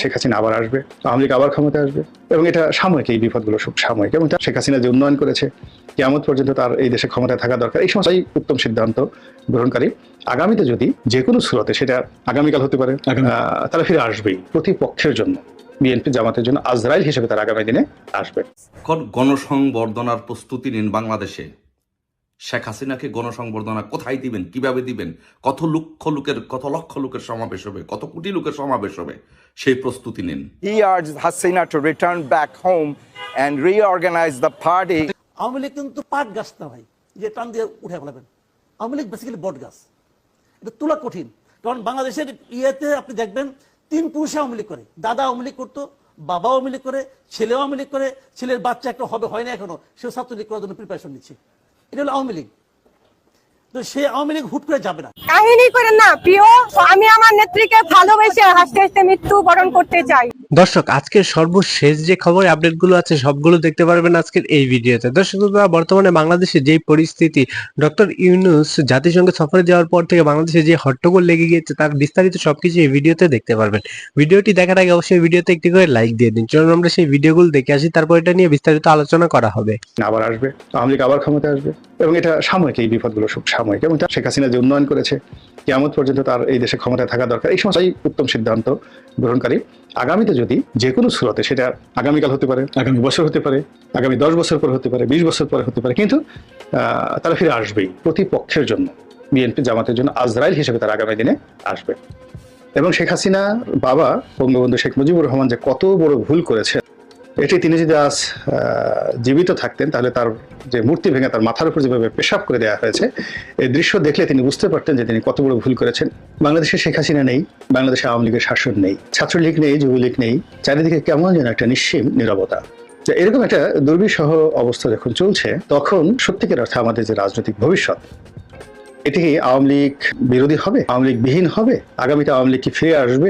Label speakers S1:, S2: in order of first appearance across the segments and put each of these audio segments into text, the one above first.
S1: শেখ হাসিনা আবার আসবে, আওয়ামী লীগ আবার ক্ষমতায় আসবে, এবং এটা সাময়িক, এই বিপদগুলো সব সাময়িক। এবং শেখ হাসিনা যে উন্নয়ন করেছে, কিয়ামত পর্যন্ত তার এই দেশে ক্ষমতায় থাকা দরকার, এই সমস্ত উত্তম সিদ্ধান্ত গ্রহণকারী আগামীতে যদি যে কোনো সুরতে, সেটা আগামীকাল হতে পারে, তারা ফিরে আসবেই প্রতিপক্ষের জন্য। বিএনপি জামাতের জন্য আজরাইল হিসেবে তার আগামী দিনে আসবে।
S2: গণসংবর্ধনার প্রস্তুতি নিন বাংলাদেশে। শেখ হাসিনাকে গণসংবর্ধনা কোথায় দিবেন, কিভাবে দিবেন, কত লক্ষ লোকের সমাবেশ হবে, কত কোটি লোকের সমাবেশ হবে, সেই প্রস্তুতি নিন।
S3: He urged Hasina to return back home and reorganize the party.
S4: Awami League কিন্তু পাট গাছ না ভাই, যে টান দিয়ে উঠে ফেলাবেন। আওয়ামী লীগ বেসিক্যালি বট গাছ, এটা তোলা কঠিন। কারণ বাংলাদেশের ইয়েতে আপনি দেখবেন 3 পুরুষে আওয়ামী লীগ করে, দাদা আওয়ামী লীগ করতো, বাবা আওয়ামী লীগ করে, ছেলেও আওয়ামী লীগ করে, ছেলের বাচ্চা একটা হবে, হয় না এখনো, সেও ছাত্রলীগ করার জন্য প্রিপারেশন নিচ্ছে। এটা হলো আওয়ামী লীগ। তো সে আওয়ামী লীগ হুট করে যাবে না।
S5: কাহিনী করেন না প্রিয়, আমি আমার নেত্রীকে ভালোবেসে হাসতে হাসতে মৃত্যুবরণ করতে চাই।
S6: দর্শক, আজকের সর্বশেষ যে খবর আপডেটগুলো আছে সবগুলো দেখতে পারবেন আজকের এই ভিডিওতে। দর্শক, বর্তমানে বাংলাদেশে যেই পরিস্থিতি, ডক্টর ইউনূস জাতিসংঘে সফরে যাওয়ার পর থেকে বাংলাদেশে যে হট্টগোল লেগে গিয়েছে, তার বিস্তারিত সবকিছু এই ভিডিওতে দেখতে পারবেন। ভিডিওটি দেখার আগে অবশ্যই ভিডিওতে একটি করে লাইক দিয়ে দিন। চলুন আমরা সেই ভিডিওগুলো দেখে আসি, তারপর এটা নিয়ে বিস্তারিত আলোচনা করা হবে।
S1: আবার আসবে, আওয়ামী লীগ আবার ক্ষমতায় আসবে, এবং এটা সাময়িক, এই বিপদগুলো সব সাময়িক। এবং শেখ হাসিনা যে উন্নয়ন করেছে, কিয়ামত পর্যন্ত তার এই দেশে ক্ষমতায় থাকা দরকার, এই সমস্ত উত্তম সিদ্ধান্ত গ্রহণকারী আগামীতে যদি যে কোনো সুরতে, সেটা আগামীকাল হতে পারে, আগামী বছর হতে পারে, আগামী 10 বছর পরে হতে পারে, 20 বছর পরে হতে পারে, কিন্তু তারা ফিরে আসবেই প্রতিপক্ষের জন্য। বিএনপি জামাতের জন্য আজরাইল হিসেবে তার আগামী দিনে আসবে। এবং শেখ হাসিনা বাবা বঙ্গবন্ধু শেখ মুজিবুর রহমান যে কত বড় ভুল করেছে, এটি তিনি যদি আজ জীবিত থাকতেন, তাহলে তার যে মূর্তি ভেঙে তার মাথার উপর যেভাবে পেশাব করে দেওয়া হয়েছে, এই দৃশ্য দেখলে তিনি বুঝতে পারতেন যে তিনি কত বড় ভুল করেছেন। বাংলাদেশে শেখ হাসিনা নেই, বাংলাদেশে আওয়ামী লীগের শাসন নেই, ছাত্রলীগ নেই, যুবলীগ নেই, চারিদিকে কেমন যেন একটা নিঃসীম নীরবতা। এরকম একটা দুর্বিষহ অবস্থা যখন চলছে, তখন সত্যিকার অর্থে আমাদের যে রাজনৈতিক ভবিষ্যৎ, এটি কি আওয়ামী লীগ বিরোধী হবে, আওয়ামী লীগ বিহীন হবে, আগামীতে আওয়ামী লীগ কি ফিরে আসবে,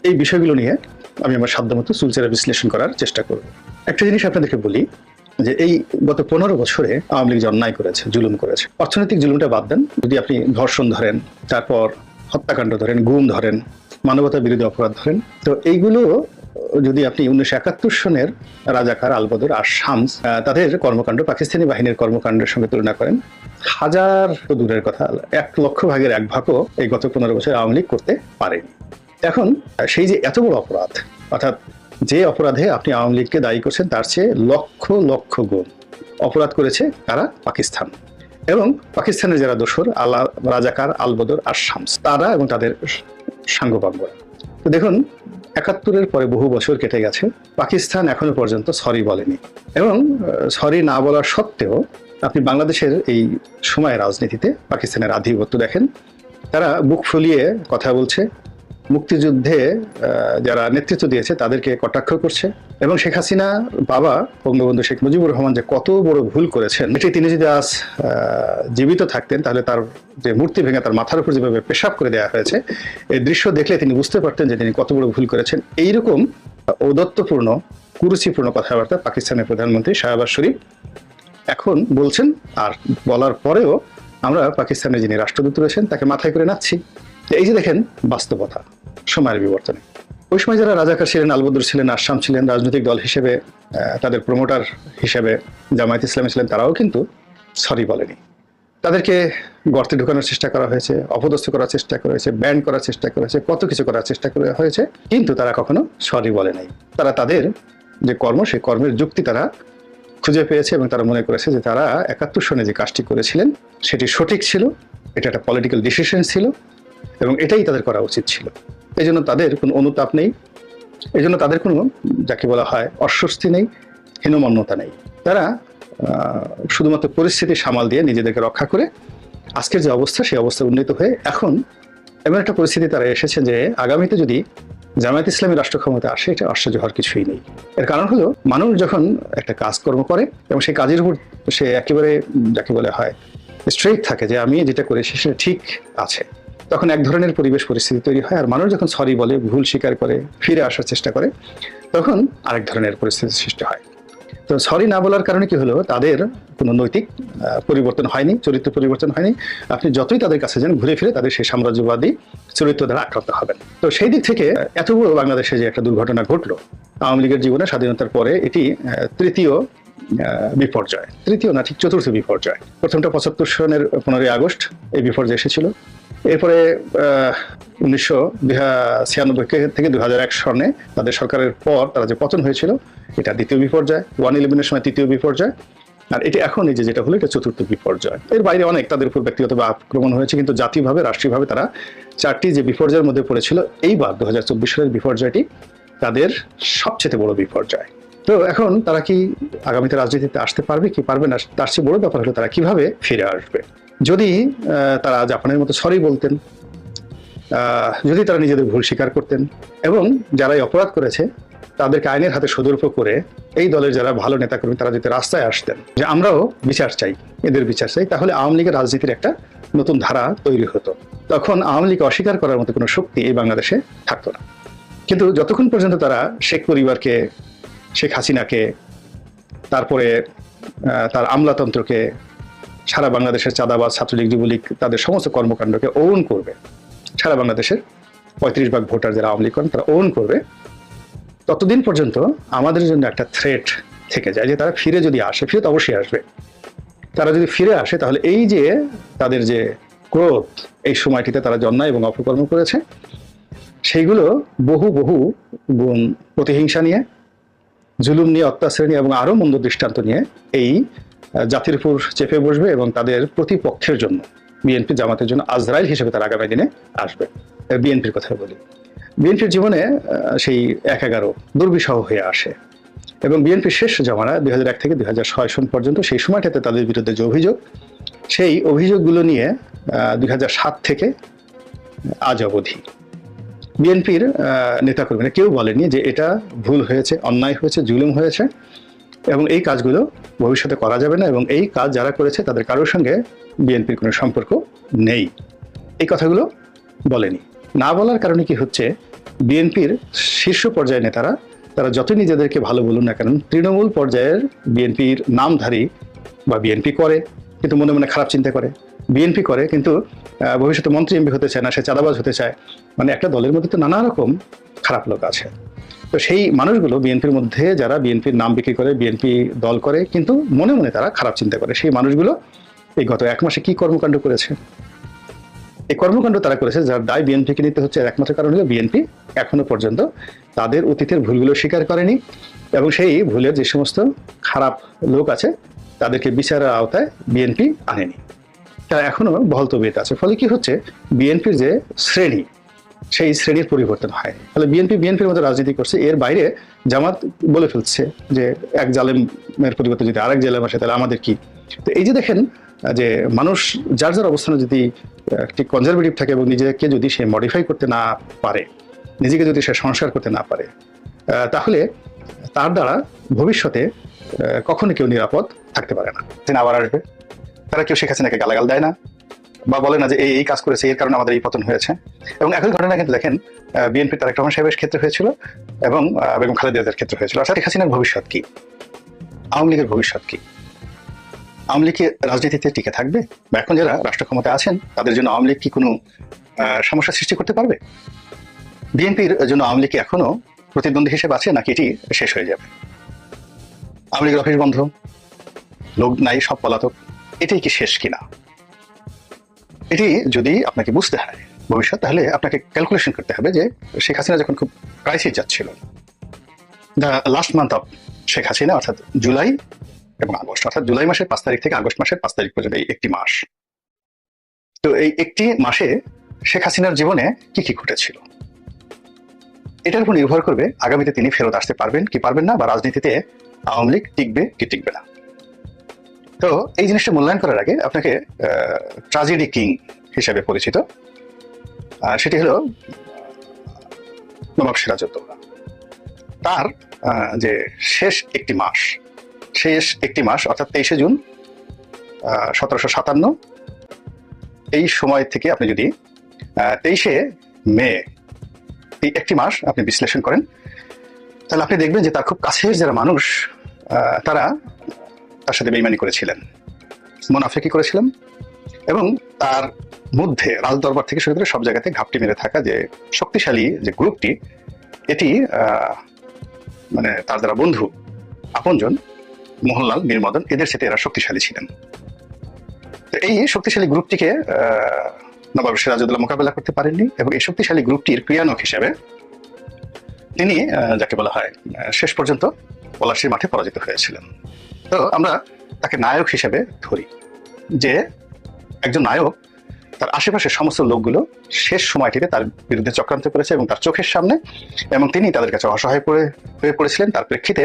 S1: এই বিষয়গুলো নিয়ে আমি আমার সাধ্যমতো চুলচেরা বিশ্লেষণ করার চেষ্টা করব। একটা জিনিস আপনাদেরকে বলি, যে এই গত 15 বছরে আওয়ামী লীগ যে অন্যায় করেছে, জুলুম করেছে, অর্থনৈতিক জুলুমটা বাদ দেন, যদি আপনি ধর্ষণ ধরেন, তারপর হত্যাকাণ্ড ধরেন, গুম ধরেন, মানবতা বিরোধী অপরাধ ধরেন, তো এইগুলো যদি আপনি 1971 সনের রাজাকার, আলবদর আর শামস তাদের কর্মকাণ্ড পাকিস্তানি বাহিনীর কর্মকাণ্ডের সঙ্গে তুলনা করেন, হাজার তো দূরের কথা, 1 লক্ষ ভাগের 1 ভাগও এই গত 15 বছর আওয়ামী লীগ করতে পারেনি। এখন সেই যে এত বড় অপরাধ, অর্থাৎ যে অপরাধে আপনি আওয়ামী লীগকে দায়ী করছেন, তার চেয়ে লক্ষ লক্ষ গুণ অপরাধ করেছে তারা, পাকিস্তান। এবং পাকিস্তানের যারা দোসর, রাজাকার, আলবদর আর শামস, তারা এবং তাদের সাঙ্গপাঙ্গরা। তো দেখুন, 71-এর পরে বহু বছর কেটে গেছে, পাকিস্তান এখনো পর্যন্ত সরি বলেনি। এবং সরি না বলার সত্ত্বেও আপনি বাংলাদেশের এই সময় রাজনীতিতে পাকিস্তানের আধিপত্য দেখেন। তারা বুক ফুলিয়ে কথা বলছে, মুক্তিযুদ্ধে যারা নেতৃত্ব দিয়েছে তাদেরকে কটাক্ষ করছে। এবং শেখ হাসিনা বাবা বঙ্গবন্ধু শেখ মুজিবুর রহমান যে কত বড় ভুল করেছেন, এটি তিনি যদি আজ জীবিত থাকতেন, তাহলে তার যে মূর্তি ভেঙে তার মাথার উপর যেভাবে পেশাব করে দেওয়া হয়েছে, এই দৃশ্য দেখলে তিনি বুঝতে পারতেন যে তিনি কত বড় ভুল করেছেন। এইরকম ঔদ্ধত্যপূর্ণ, কুরুচিপূর্ণ কথাবার্তা পাকিস্তানের প্রধানমন্ত্রী শাহবাজ শরীফ এখন বলছেন, আর বলার পরেও আমরা পাকিস্তানের যিনি রাষ্ট্রদূত রয়েছেন তাকে মাথায় করে নাচ্ছি। এই যে দেখেন বাস্তবতা, সময়ের বিবর্তনে। ওই সময় যারা রাজাকার ছিলেন, আলবদর ছিলেন, আসাম ছিলেন, রাজনৈতিক দল হিসেবে তাদের প্রমোটার হিসেবে জামায়াত ইসলামী ছিলেন, তারাও কিন্তু সরি বলেনি। তাদেরকে গর্তে ঢোকানোর চেষ্টা করা হয়েছে, অপদস্থ করার চেষ্টা করা হয়েছে, ব্যান্ড করার চেষ্টা করা হয়েছে, কত কিছু করার চেষ্টা করা হয়েছে, কিন্তু তারা কখনো সরি বলে নাই। তারা তাদের যে কর্ম, সেই কর্মের যুক্তি তারা খুঁজে পেয়েছে, এবং তারা মনে করেছে যে তারা 71 সনে যে কাজটি করেছিলেন সেটি সঠিক ছিল, এটা একটা পলিটিক্যাল ডিসিশন ছিল, এবং এটাই তাদের করা উচিত ছিল। এই জন্য তাদের কোনো অনুতাপ নেই, এই জন্য তাদের কোনো, যাকে বলা হয়, অস্বস্তি নেই, হীনমন্যতা নেই। তারা শুধুমাত্র পরিস্থিতি সামাল দিয়ে নিজেদেরকে রক্ষা করে আজকের যে অবস্থা, সেই অবস্থা উন্নীত হয়ে এখন এমন একটা পরিস্থিতি তারা এসেছে যে আগামীতে যদি জামায়াত ইসলামী রাষ্ট্র ক্ষমতা আসে, এটা আশ্চর্য হওয়ার কিছুই নেই। এর কারণ হলো, মানুষ যখন একটা কাজকর্ম করে এবং সেই কাজের উপর সে একেবারে, যাকে বলা হয়, স্ট্রেইট থাকে যে আমি যেটা করেছি সেটা ঠিক আছে, তখন এক ধরনের পরিবেশ পরিস্থিতি তৈরি হয়। আর মানুষ যখন সরি বলে, ভুল স্বীকার করে, ফিরে আসার চেষ্টা করে, তখন আরেক ধরনের পরিস্থিতির সৃষ্টি হয়। তো সরি না বলার কারণে কি হলো, তাদের কোনো নৈতিক পরিবর্তন হয়নি, চরিত্র পরিবর্তন হয়নি। আপনি যতই তাদের কাছে যান, ঘুরে ফিরে তাদের সেই সাম্রাজ্যবাদী চরিত্র দ্বারা আক্রান্ত হবেন। তো সেই দিক থেকে এত বড় বাংলাদেশে যে একটা দুর্ঘটনা ঘটলো আওয়ামী লীগের জীবনে, স্বাধীনতার পরে এটি তৃতীয় বিপর্যয়, তৃতীয় না ঠিক চতুর্থ বিপর্যয়। প্রথমটা 75 সনের 15ই আগস্ট এই বিপর্যয় এসেছিল। এরপরে 1996 থেকে 2001 সনে তাদের সরকারের পর তারা যে পতন হয়েছিল, এটা দ্বিতীয় বিপর্যয়। 1/11 সময় তৃতীয় বিপর্যয়, আর এটা এখন এই যে যেটা হলো এটা চতুর্থ বিপর্যয়। এর বাইরে অনেক তাদের উপর ব্যক্তিগত আক্রমণ হয়েছে, কিন্তু জাতীয়ভাবে রাষ্ট্রীয়ভাবে তারা 4টি যে বিপর্যয়ের মধ্যে পড়েছিল, এইবার 2024 সালের বিপর্যয়টি তাদের সবচেয়ে বড় বিপর্যয়। তো এখন তারা কি আগামীতে রাজনীতিতে আসতে পারবে কি পারবে না, তার চেয়ে বড় ব্যাপার হলো তারা কিভাবে ফিরে আসবে। যদি তারা জাপানের মতো সরি বলতেন, যদি তারা নিজেদের ভুল স্বীকার করতেন, এবং যারা এই অপরাধ করেছে তাদেরকে আইনের হাতে সদর্প করে এই দলের যারা ভালো নেতা কর্মী তারা যদি রাস্তায় আসতেন যে আমরাও বিচার চাই, এদের বিচার চাই, তাহলে আওয়ামী লীগের রাজনীতির একটা নতুন ধারা তৈরি হতো। তখন আওয়ামী লীগ অস্বীকার করার মতো কোনো শক্তি এই বাংলাদেশে থাকতো না। কিন্তু যতক্ষণ পর্যন্ত তারা শেখ পরিবারকে, শেখ হাসিনাকে, তারপরে তার আমলাতন্ত্রকে, সারা বাংলাদেশের চাঁদাবাজ, ছাত্রলীগ, যুবলীগ তাদের সমস্ত কর্মকাণ্ডকে ওন করবে, সারা বাংলাদেশের 35% ভোটার যারা আওয়ামী লীগ করেন তারা ওন করবে, ততদিন পর্যন্ত আমাদের জন্য একটা থ্রেট থেকে যায় যে তারা ফিরে যদি আসে, ফিরে তো অবশ্যই আসবে, তারা যদি ফিরে আসে তাহলে এই যে তাদের যে ক্রোধ, এই সময়টিতে তারা যে অন্যায় এবং অপকর্ম করেছে সেইগুলো বহু বহু গুণ প্রতিহিংসা নিয়ে, জুলুম নিয়ে, অত্যাচার নিয়ে এবং আরো মন্দ দৃষ্টান্ত নিয়ে এই জাতির উপর চেপে বসবে এবং তাদের প্রতিপক্ষের জন্য, বিএনপি জামাতের জন্য আজরাইল হিসেবে তারা আগামী দিনে আসবে। বিএনপির কথা বলি, বিএনপির জীবনে সেই 1/11 দুর্বিষহ হয়ে আসে এবং বিএনপির শেষ জমানা 2001 থেকে 2006 সন পর্যন্ত, সেই সময়টাতে তাদের বিরুদ্ধে যে অভিযোগ, সেই অভিযোগগুলো নিয়ে 2007 থেকে আজ অবধি বিএনপির নেতাকর্মীরা কেউ বলেনি যে এটা ভুল হয়েছে, অন্যায় হয়েছে, জুলুম হয়েছে এবং এই কাজগুলো ভবিষ্যতে করা যাবে না, এবং এই কাজ যারা করেছে তাদের কারোর সঙ্গে বিএনপির কোনো সম্পর্ক নেই, এই কথাগুলো বলেনি। না বলার কারণে কি হচ্ছে, বিএনপির শীর্ষ পর্যায়ের নেতারা তারা যতই নিজেদেরকে ভালো বলুন না কেন, তৃণমূল পর্যায়ের বিএনপির নামধারী বা বিএনপি করে কিন্তু মনে মনে খারাপ চিন্তা করে, বিএনপি করে কিন্তু ভবিষ্যতে মন্ত্রী এমপি হতে চায় না, সে চাঁদাবাজ হতে চায়। মানে একটা দলের মধ্যে তো নানা রকম খারাপ লোক আছে। তো সেই মানুষগুলো বিএনপির মধ্যে যারা বিএনপির নাম বিক্রি করে, বিএনপি দল করে কিন্তু মনে মনে তারা খারাপ চিন্তা করে, সেই মানুষগুলো এই গত 1 মাসে কি কর্মকাণ্ড করেছে, এই কর্মকাণ্ড তারা করেছে যার দায় বিএনপিকে নিতে হচ্ছে। একমাত্র কারণ হলো বিএনপি এখনো পর্যন্ত তাদের অতীতের ভুলগুলো স্বীকার করেনি এবং সেই ভুলের যে সমস্ত খারাপ লোক আছে তাদেরকে বিচারের আওতায় বিএনপি আনেনি, তারা এখনো বহাল তবিয়তে আছে। ফলে কি হচ্ছে, বিএনপির যে শ্রেণী, সেই শ্রেণীর পরিবর্তন হয়। ফলে বিএনপির মতো রাজনীতি করছে, এর বাইরে জামাত বলে ফেলছে যে এক জালেমের পরিবর্তে যদি আরেক জালেম আসে তাহলে আমাদের কি। তো এই যে দেখেন যে মানুষ যার যার অবস্থানে যদি ঠিক কনজারভেটিভ থাকে এবং নিজেকে যদি সে মডিফাই করতে না পারে, নিজেকে যদি সে সংস্কার করতে না পারে, তাহলে তার দ্বারা ভবিষ্যতে কখনো কেউ নিরাপদ থাকতে পারে না। আবার আসবে, তারা কেউ শেখ হাসিনাকে গালাগাল দেয় না বা বলে না যে এই কাজ করেছে, এর কারণে আমাদের এই পতন হয়েছে। এবং একই ঘটনা কিন্তু দেখেন বিএনপি তারেক রহমান সাহেবের ক্ষেত্রে হয়েছিল এবং বেগম খালেদা জিয়ার ক্ষেত্রে হয়েছিল। অর্থাৎ শেখ হাসিনার ভবিষ্যৎ কি, আওয়ামী লীগের ভবিষ্যৎ কি, আওয়ামী লীগ কি রাজনীতিতে টিকে থাকবে, বা এখন যারা রাষ্ট্র ক্ষমতায় আছেন তাদের জন্য আওয়ামী লীগ কি কোনো সমস্যা সৃষ্টি করতে পারবে? বিএনপির জন্য আওয়ামী লীগ কি এখনো প্রতিদ্বন্দ্বী হিসেবে আছে নাকি এটি শেষ হয়ে যাবে? আওয়ামী লীগের অফিস বন্ধ, লোক নাই, সব পলাতক, এটাই কি শেষ কিনা? এটি যদি আপনাকে বুঝতে হয় ভবিষ্যৎ, তাহলে আপনাকে ক্যালকুলেশন করতে হবে যে শেখ হাসিনা যখন খুব ক্রাইসিস যাচ্ছিল, the last month of Sheikh Hasina, অর্থাৎ জুলাই এবং আগস্ট, অর্থাৎ জুলাই মাসের 5 তারিখ থেকে আগস্ট মাসের 5 তারিখ পর্যন্ত এই একটি মাস, তো এই একটি মাসে শেখ হাসিনার জীবনে কি কি ঘটেছিল, এটার উপর নির্ভর করবে আগামীতে তিনি ফেরত আসতে পারবেন কি পারবেন না, বা রাজনীতিতে আওয়ামী লীগ টিকবে কি টিকবে না। তো এই জিনিসটা মূল্যায়ন করার আগে আপনাকে ট্র্যাজেডি কিং হিসেবে পরিচিত, সেটি হলো নবাব সিরাজউদ্দৌলা। তার যে শেষ একটি মাস অর্থাৎ 23শে জুন 1757, এই সময় থেকে আপনি যদি 23শে মে এই একটি মাস আপনি বিশ্লেষণ করেন, তাহলে আপনি দেখবেন যে তার খুব কাছের যারা মানুষ তারা তার সাথে বেইমানি করেছিলেন, মুনাফিকি করেছিলেন, এবং তার মধ্যে রাজদরবার থেকে শুরু করে সব জায়গাতে ঘাপটি মেরে থাকা যে শক্তিশালী যে গ্রুপটি, এটি মানে তার যারা বন্ধু আপনজন মোহনলাল, মীর মদন, এদের সাথে এরা শক্তিশালী ছিলেন। তো এই শক্তিশালী গ্রুপটিকে নবাব সিরাজউদ্দৌলা মোকাবেলা করতে পারেননি, এবং এই শক্তিশালী গ্রুপটির ক্রিয়ানক হিসেবে তিনি যাকে বলা হয় শেষ পর্যন্ত পলাশীর মাঠে পরাজিত হয়েছিলেন। তো আমরা তাকে নায়ক হিসেবে ধরি, যে একজন নায়ক তার আশেপাশের সমস্ত লোকগুলো শেষ সময়টিতে তার বিরুদ্ধে চক্রান্ত করেছে এবং তার চোখের সামনে, এবং তিনি তাদের কাছে অসহায় হয়ে পড়েছিলেন। তার প্রেক্ষিতে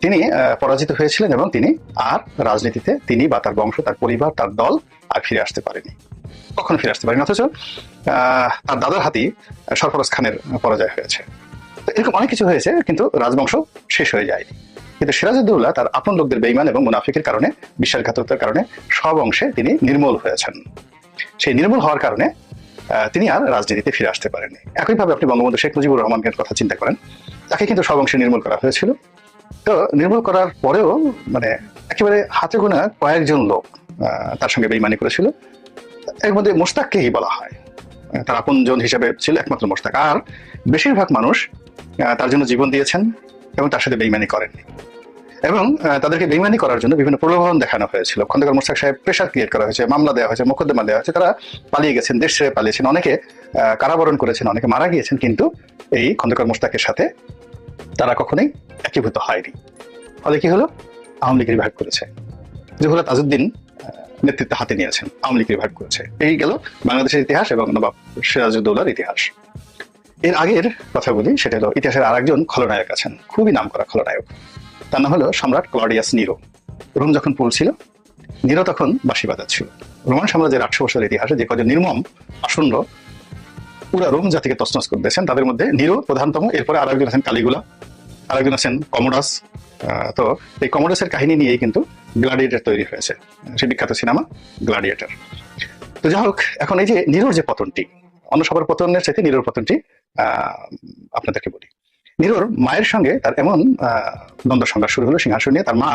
S1: তিনি পরাজিত হয়েছিলেন, এবং তিনি আর রাজনীতিতে তিনি বা তার বংশ, তার পরিবার, তার দল আর ফিরে আসতে পারেনি, কখনো ফিরে আসতে পারেনি। অথচ তার দাদার হাতেই সরফরাজ খানের পরাজয় হয়েছে। তো এরকম অনেক কিছু হয়েছে, কিন্তু রাজবংশ শেষ হয়ে যায়নি। কিন্তু সিরাজউদ্দৌলা তার আপন লোকদের বেঈমান এবং মুনাফিকের কারণে, বিশ্বাসঘাতকতার কারণে সব অংশে তিনি নির্মূল হয়েছেন। সেই নির্মূল হওয়ার কারণে তিনি আর রাজনীতিতে ফিরে আসতে পারেননি। একইভাবে আপনি বঙ্গবন্ধু শেখ মুজিবুর রহমানের কথা চিন্তা করেন, তাকে কিন্তু সব অংশে নির্মূল করা হয়েছিল। তো নির্মূল করার পরেও মানে একেবারে হাতে গোনা কয়েকজন লোক তার সঙ্গে বেঈমানি করেছিল। এর মধ্যে মোশতাককেই বলা হয়, তার আপনজন হিসেবে ছিল একমাত্র মোশতাক। আর বেশিরভাগ মানুষ তার জন্য জীবন দিয়েছেন এবং তার সাথে বেঈমানি করেননি, এবং তাদেরকে বেঈমানি করার জন্য বিভিন্ন প্রলোভন দেখানো হয়েছিল। খন্দকার মোশতাক সাহেব প্রেশার ক্রিয়েট করা হয়েছে, মামলা দেওয়া হয়েছে, মোকদ্দমা দেওয়া হয়েছে, তারা পালিয়ে গেছেন, দেশ ছেড়ে পালিয়েছেন, অনেকে কারাবরণ করেছেন, অনেকে মারা গিয়েছেন। কিন্তু এই খন্দকার মোশতাকের সাথে তারা কখনোই একীভূত হয়নি। ফলে কি হলো, আওয়ামী লীগের বিভাগ করেছে, জহুরুল্লাহ তাজউদ্দিন নেতৃত্ব হাতে নিয়েছেন, আওয়ামী লীগের বিভাগ করেছে। এই গেল বাংলাদেশের ইতিহাস এবং নবাব সিরাজউদ্দৌলার ইতিহাস। এর আগের কথা বলি, সেটা হলো ইতিহাসের আরেকজন খলনায়ক আছেন, খুবই নামকরা খলনায়ক। তার নাম হলো সম্রাট ক্লডিয়াস নিরো। রোম যখন পড়ছিল, নিরো তখন বাঁশি বাজাচ্ছিল। রোমান সাম্রাজ্যের 800 বছরের ইতিহাসে যে কজন নির্মম আসন্ন পুরা রোম জাতিকে তছনছ করে দিয়েছেন, তাদের মধ্যে নিরো প্রধানতম। এরপরে আরেকজন আছেন কালিগুলা, আরেকজন আছেন কমোডাস। তো এই কমোডাসের কাহিনী নিয়েই কিন্তু গ্লাডিয়েটর তৈরি হয়েছে, সেই বিখ্যাত সিনেমা গ্লাডিয়েটর। তো যাই হোক, এখন এই যে নিরোর যে পতনটি, অন্য সবার পতনের চাইতে নিরোর পতনটি আপনাদেরকে বলি। নিরোর মায়ের সঙ্গে তার এমন দ্বন্দ্ব সংঘাত শুরু হলো সিংহাসন নিয়ে। তার মা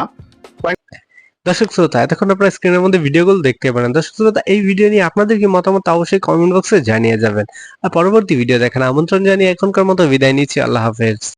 S6: দর্শক শ্রোতা, এতক্ষণ আপনারা স্ক্রিনের মধ্যে ভিডিওগুলো দেখতে পারেন। দর্শক শ্রোতা, এই ভিডিও নিয়ে আপনাদের কি মতামত অবশ্যই কমেন্ট বক্সে জানিয়ে যাবেন। আর পরবর্তী ভিডিও দেখার আমন্ত্রণ জানিয়ে এখনকার মতো বিদায় নিচ্ছি। আল্লাহ হাফেজ।